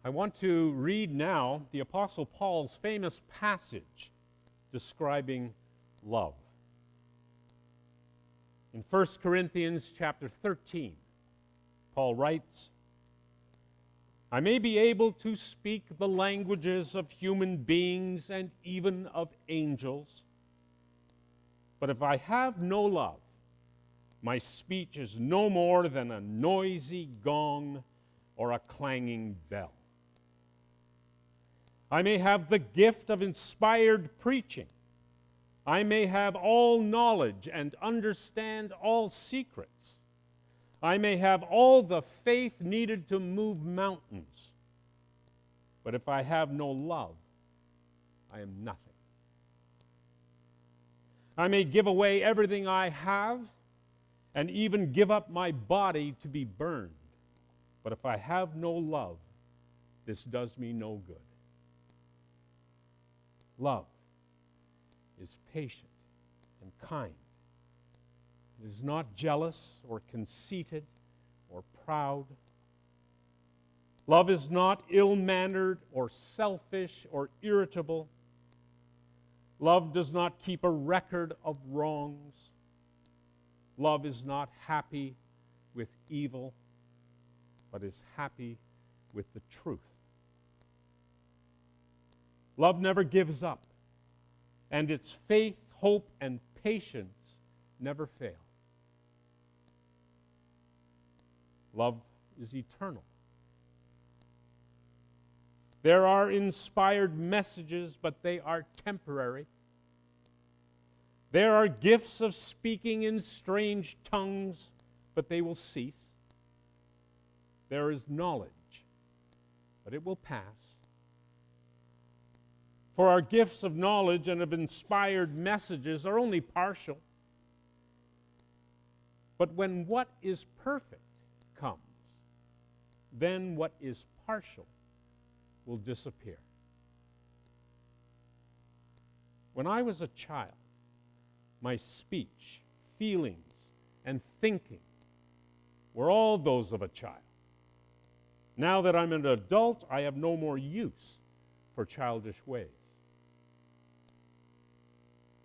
I want to read now the Apostle Paul's famous passage describing love. In 1 Corinthians chapter 13, Paul writes, I may be able to speak the languages of human beings and even of angels, but if I have no love, my speech is no more than a noisy gong or a clanging bell. I may have the gift of inspired preaching. I may have all knowledge and understand all secrets. I may have all the faith needed to move mountains. But if I have no love, I am nothing. I may give away everything I have and even give up my body to be burned. But if I have no love, this does me no good. Love is patient and kind. It is not jealous or conceited or proud. Love is not ill-mannered or selfish or irritable. Love does not keep a record of wrongs. Love is not happy with evil, but is happy with the truth. Love never gives up, and its faith, hope, and patience never fail. Love is eternal. There are inspired messages, but they are temporary. There are gifts of speaking in strange tongues, but they will cease. There is knowledge, but it will pass. For our gifts of knowledge and of inspired messages are only partial. But when what is perfect comes, then what is partial will disappear. When I was a child, my speech, feelings, and thinking were all those of a child. Now that I'm an adult, I have no more use for childish ways.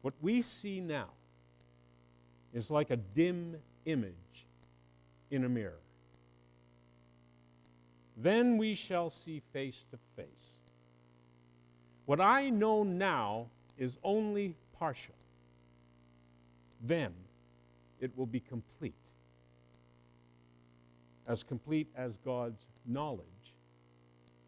What we see now is like a dim image in a mirror. Then we shall see face to face. What I know now is only partial. Then it will be complete as God's knowledge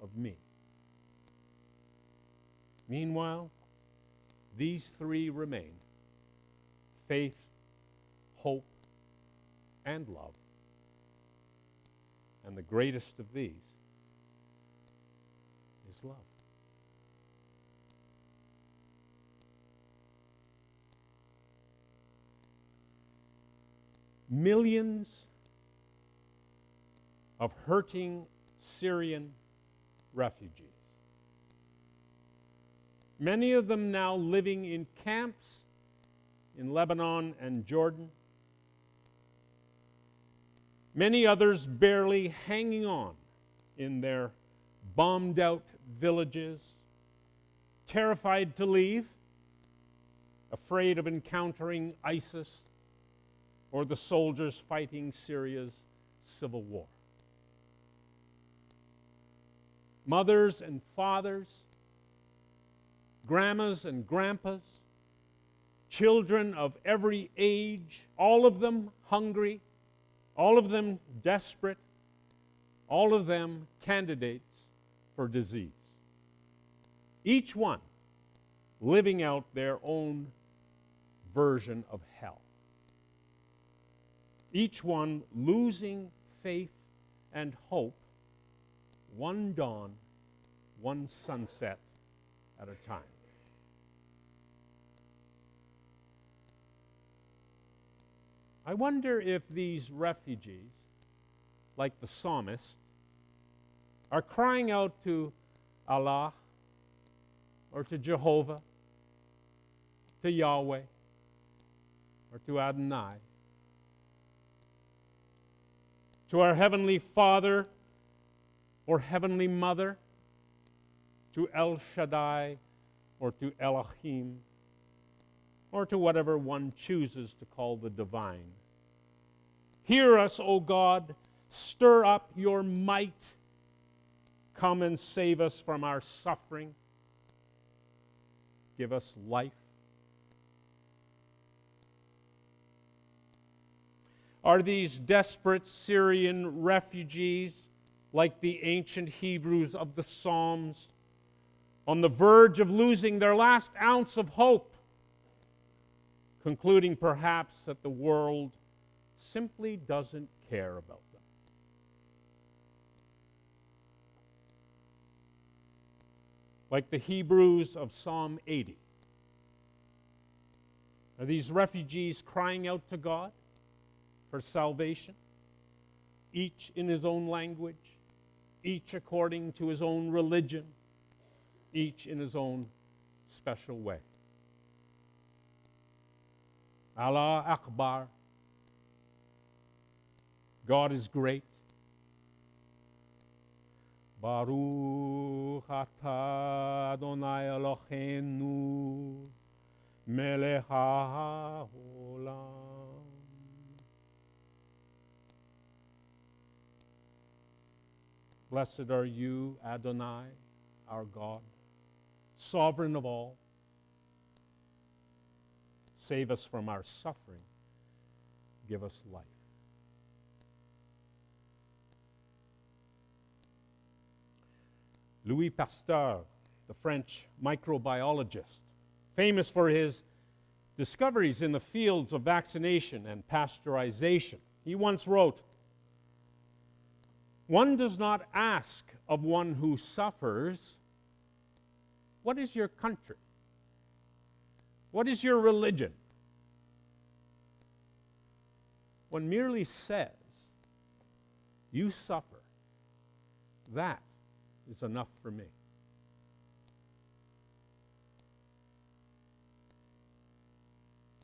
of me. Meanwhile, these three remain: faith, hope, and love. And the greatest of these is love. Millions of hurting Syrian refugees. Many of them now living in camps in Lebanon and Jordan. Many others barely hanging on in their bombed-out villages, terrified to leave, afraid of encountering ISIS or the soldiers fighting Syria's civil war. Mothers and fathers, grandmas and grandpas, children of every age, all of them hungry, all of them desperate, all of them candidates for disease. Each one living out their own version of hell. Each one losing faith and hope, one dawn, one sunset at a time. I wonder if these refugees, like the psalmist, are crying out to Allah or to Jehovah, to Yahweh, or to Adonai, to our Heavenly Father, or Heavenly Mother, to El Shaddai, or to Elohim, or to whatever one chooses to call the divine. Hear us, O God, stir up your might. Come and save us from our suffering. Give us life. Are these desperate Syrian refugees, like the ancient Hebrews of the Psalms, on the verge of losing their last ounce of hope, concluding perhaps that the world simply doesn't care about them? Like the Hebrews of Psalm 80, are these refugees crying out to God for salvation, each in his own language, each according to his own religion, each in his own special way? Allah Akbar. God is great. Baruch atah Adonai Eloheinu melech haolam. Blessed are you, Adonai, our God, sovereign of all. Save us from our suffering. Give us life. Louis Pasteur, the French microbiologist, famous for his discoveries in the fields of vaccination and pasteurization, he once wrote, "One does not ask of one who suffers, 'What is your country? What is your religion?' One merely says, 'You suffer. That is enough for me.'"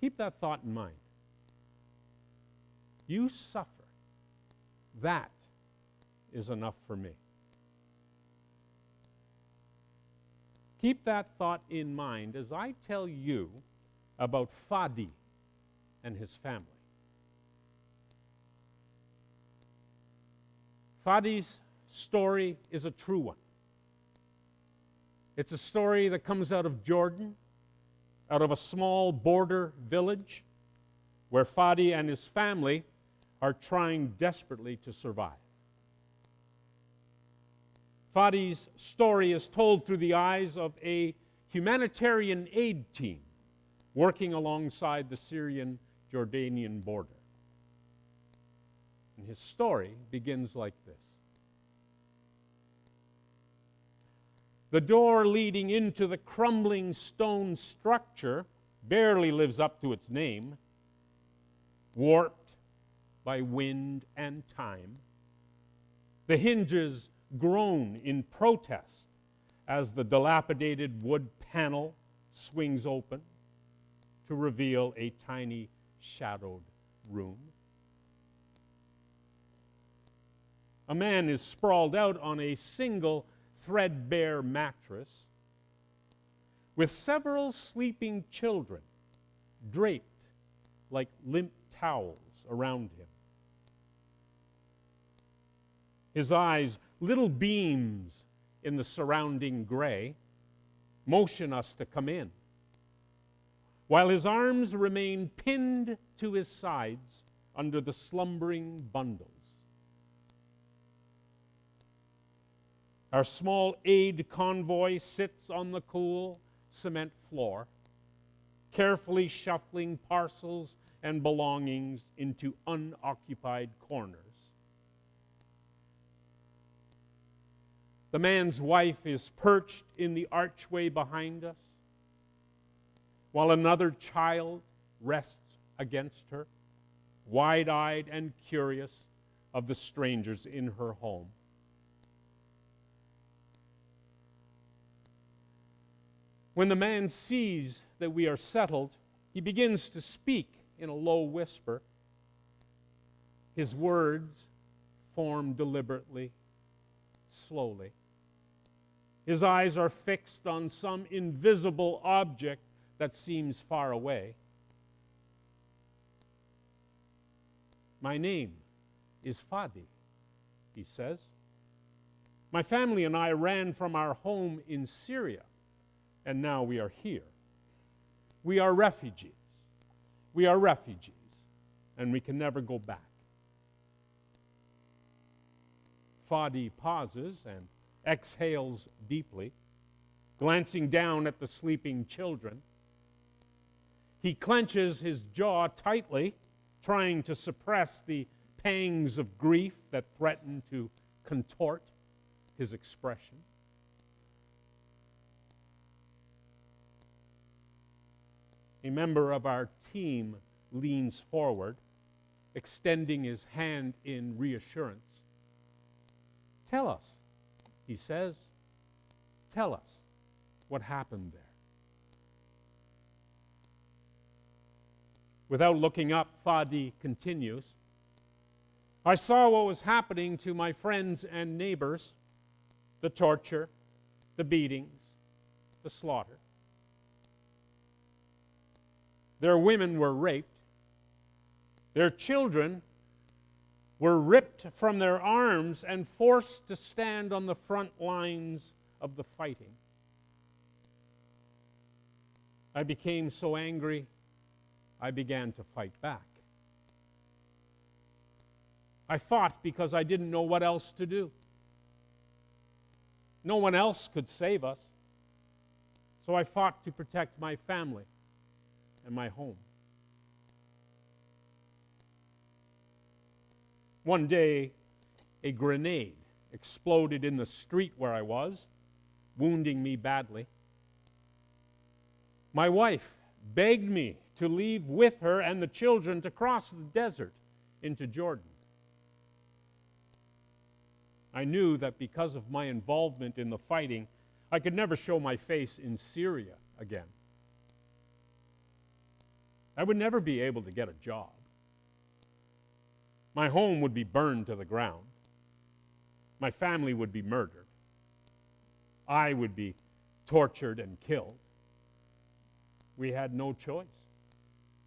Keep that thought in mind. You suffer. That is enough for me. Keep that thought in mind as I tell you about Fadi and his family. Fadi's story is a true one. It's a story that comes out of Jordan, out of a small border village where Fadi and his family are trying desperately to survive. Fadi's story is told through the eyes of a humanitarian aid team working alongside the Syrian-Jordanian border. And his story begins like this. The door leading into the crumbling stone structure barely lives up to its name, warped by wind and time. The hinges groan in protest as the dilapidated wood panel swings open to reveal a tiny shadowed room. A man is sprawled out on a single threadbare mattress with several sleeping children draped like limp towels around him. His eyes, little beams in the surrounding gray, motion us to come in, while his arms remain pinned to his sides under the slumbering bundles. Our small aid convoy sits on the cool cement floor, carefully shuffling parcels and belongings into unoccupied corners. The man's wife is perched in the archway behind us, while another child rests against her, wide-eyed and curious of the strangers in her home. When the man sees that we are settled, he begins to speak in a low whisper. His words, formed deliberately, slowly. His eyes are fixed on some invisible object that seems far away. My name is Fadi, he says. My family and I ran from our home in Syria, and now we are here. We are refugees. We are refugees, and we can never go back. Fadi pauses and exhales deeply, glancing down at the sleeping children. He clenches his jaw tightly, trying to suppress the pangs of grief that threaten to contort his expression. A member of our team leans forward, extending his hand in reassurance. Tell us, he says, tell us what happened there. Without looking up, Fadi continues, I saw what was happening to my friends and neighbors, the torture, the beatings, the slaughter. Their women were raped. Their children were ripped from their arms and forced to stand on the front lines of the fighting. I became so angry, I began to fight back. I fought because I didn't know what else to do. No one else could save us. So I fought to protect my family and my home. One day, a grenade exploded in the street where I was, wounding me badly. My wife begged me to leave with her and the children to cross the desert into Jordan. I knew that because of my involvement in the fighting, I could never show my face in Syria again. I would never be able to get a job. My home would be burned to the ground. My family would be murdered. I would be tortured and killed. We had no choice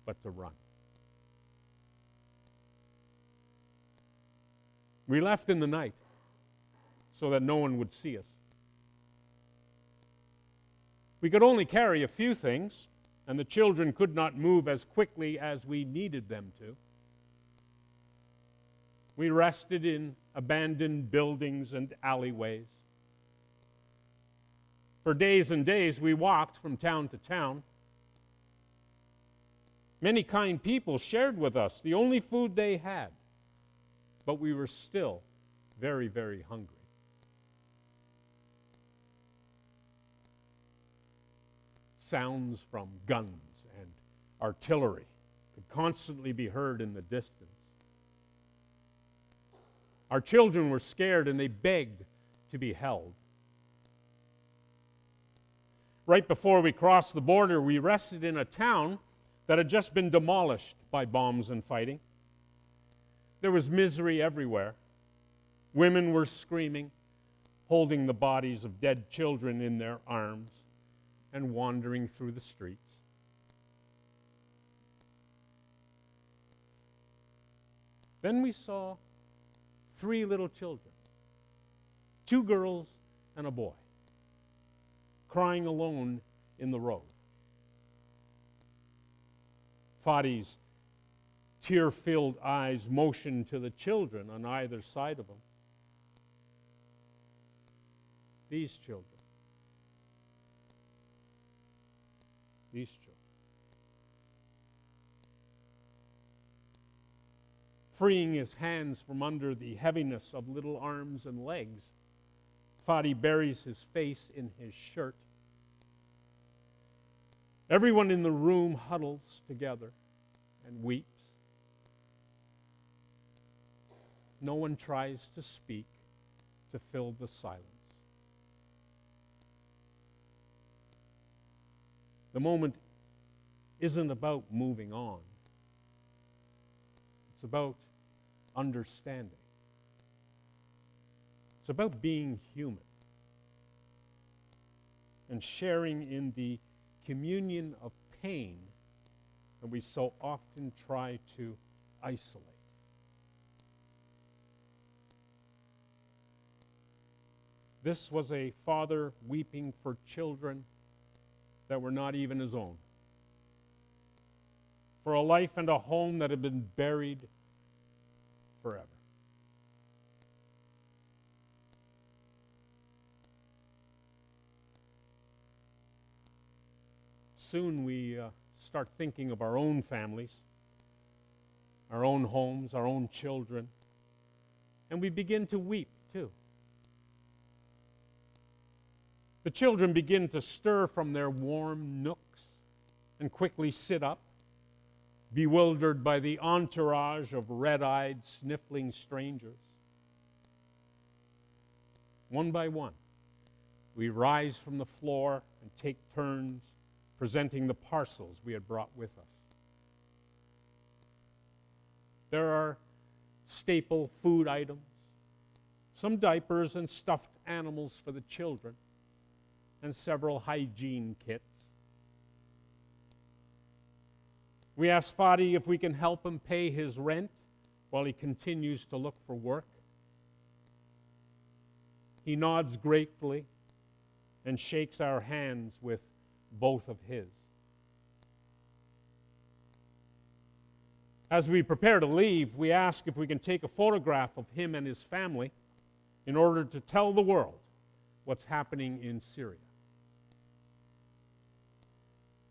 but to run. We left in the night so that no one would see us. We could only carry a few things, and the children could not move as quickly as we needed them to. We rested in abandoned buildings and alleyways. For days and days, we walked from town to town. Many kind people shared with us the only food they had, but we were still very, very hungry. Sounds from guns and artillery could constantly be heard in the distance. Our children were scared and they begged to be held. Right before we crossed the border, we rested in a town that had just been demolished by bombs and fighting. There was misery everywhere. Women were screaming, holding the bodies of dead children in their arms and wandering through the streets. Then we saw 3 little children, 2 girls and a boy, crying alone in the road. Fadi's tear-filled eyes motioned to the children on either side of him. These children. These children. Freeing his hands from under the heaviness of little arms and legs, Fadi buries his face in his shirt. Everyone in the room huddles together and weeps. No one tries to speak to fill the silence. The moment isn't about moving on. It's about understanding. It's about being human and sharing in the communion of pain that we so often try to isolate. This was a father weeping for children that were not even his own, for a life and a home that had been buried forever. Soon we start thinking of our own families, our own homes, our own children, and we begin to weep too. The children begin to stir from their warm nooks and quickly sit up, bewildered by the entourage of red-eyed, sniffling strangers. One by one, we rise from the floor and take turns presenting the parcels we had brought with us. There are staple food items, some diapers and stuffed animals for the children, and several hygiene kits. We ask Fadi if we can help him pay his rent while he continues to look for work. He nods gratefully and shakes our hands with both of his. As we prepare to leave, we ask if we can take a photograph of him and his family in order to tell the world what's happening in Syria.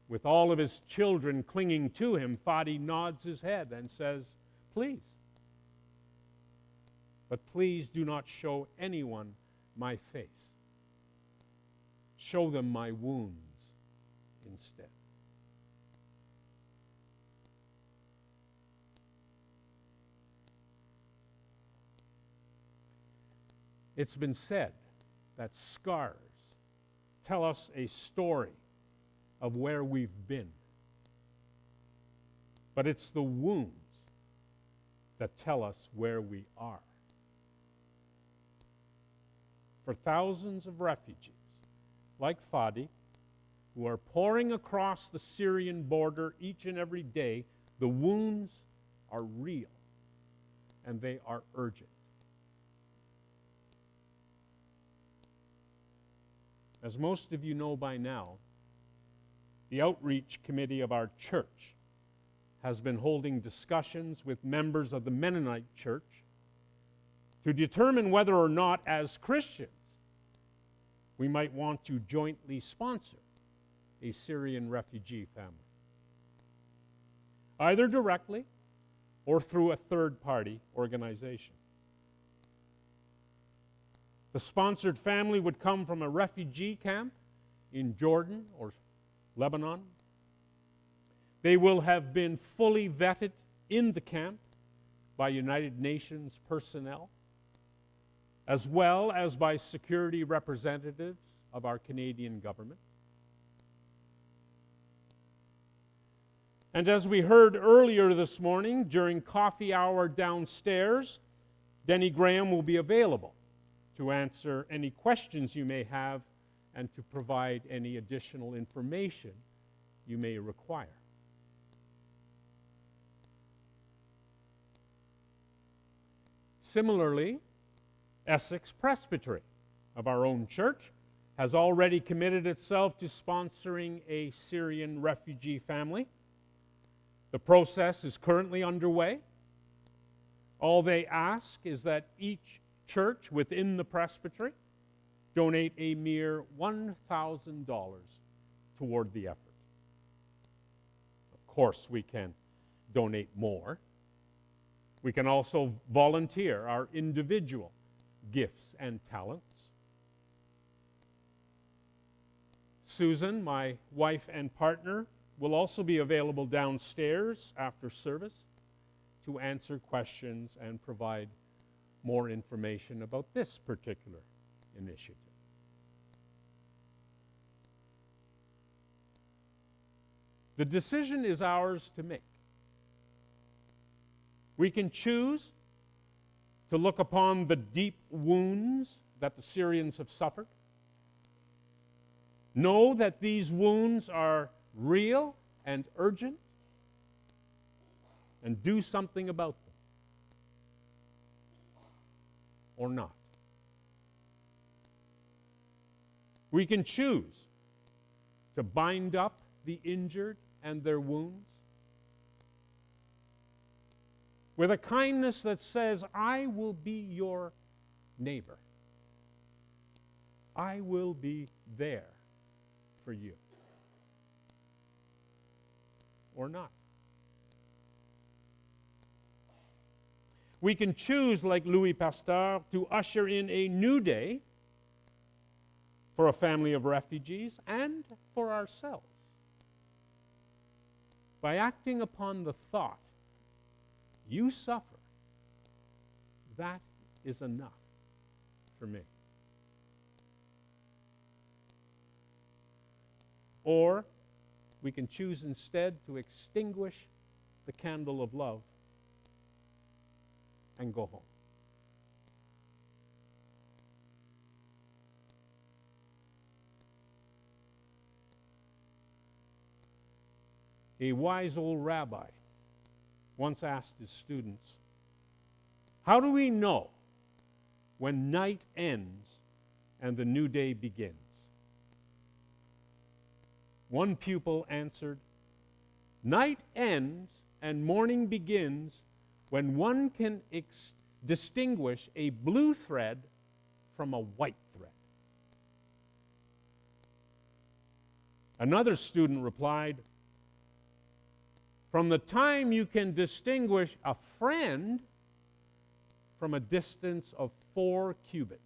With all of his children clinging to him, Fadi nods his head and says, "Please. But please do not show anyone my face. Show them my wounds instead." It's been said that scars tell us a story of where we've been. But it's the wounds that tell us where we are. For thousands of refugees, like Fadi, who are pouring across the Syrian border each and every day, the wounds are real and they are urgent. As most of you know by now, the outreach committee of our church has been holding discussions with members of the Mennonite church to determine whether or not, as Christians, we might want to jointly sponsor a Syrian refugee family, either directly or through a third-party organization. The sponsored family would come from a refugee camp in Jordan or Lebanon. They will have been fully vetted in the camp by United Nations personnel, as well as by security representatives of our Canadian government. And as we heard earlier this morning, during coffee hour downstairs, Denny Graham will be available to answer any questions you may have and to provide any additional information you may require. Similarly, Essex Presbytery of our own church has already committed itself to sponsoring a Syrian refugee family. The process is currently underway. All they ask is that each church within the presbytery donate a mere $1,000 toward the effort. Of course, we can donate more. We can also volunteer our individual gifts and talents. Susan, my wife and partner, will also be available downstairs after service to answer questions and provide more information about this particular initiative. The decision is ours to make. We can choose to look upon the deep wounds that the Syrians have suffered. Know that these wounds are real and urgent, and do something about them. Or not. We can choose to bind up the injured and their wounds with a kindness that says, I will be your neighbor. I will be there for you. Or not. We can choose, like Louis Pasteur, to usher in a new day for a family of refugees and for ourselves by acting upon the thought, you suffer, that is enough for me. Or we can choose instead to extinguish the candle of love and go home. A wise old rabbi once asked his students, how do we know when night ends and the new day begins? One pupil answered, night ends and morning begins when one can distinguish a blue thread from a white thread. Another student replied, from the time you can distinguish a friend from a distance of 4 cubits.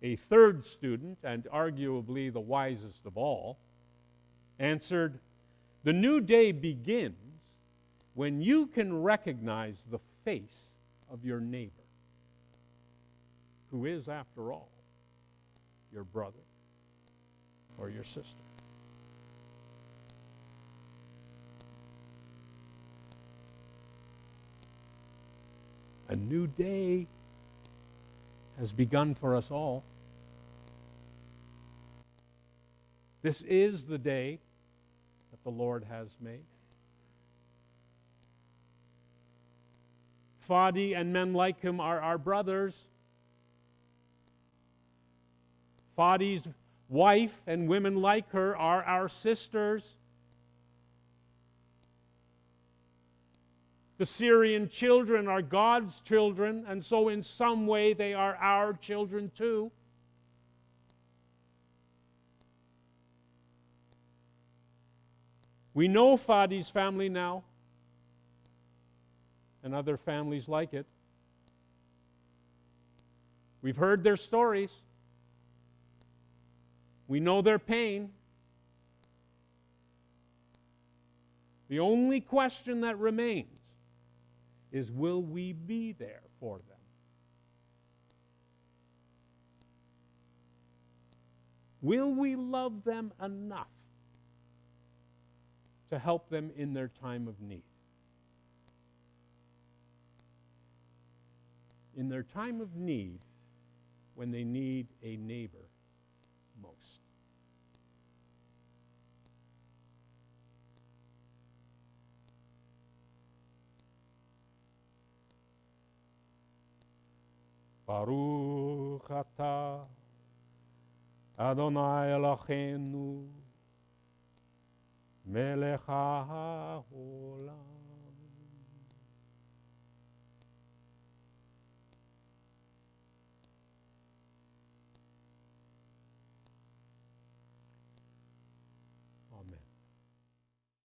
A third student, and arguably the wisest of all, answered, the new day begins when you can recognize the face of your neighbor, who is, after all, your brother or your sister. A new day has begun for us all. This is the day that the Lord has made. Fadi and men like him are our brothers. Fadi's wife and women like her are our sisters. The Syrian children are God's children, and so in some way they are our children too. We know Fadi's family now, and other families like it. We've heard their stories. We know their pain. The only question that remains is, will we be there for them? Will we love them enough to help them in their time of need? In their time of need, when they need a neighbor most. Baruch atah Adonai Eloheinu melech haolam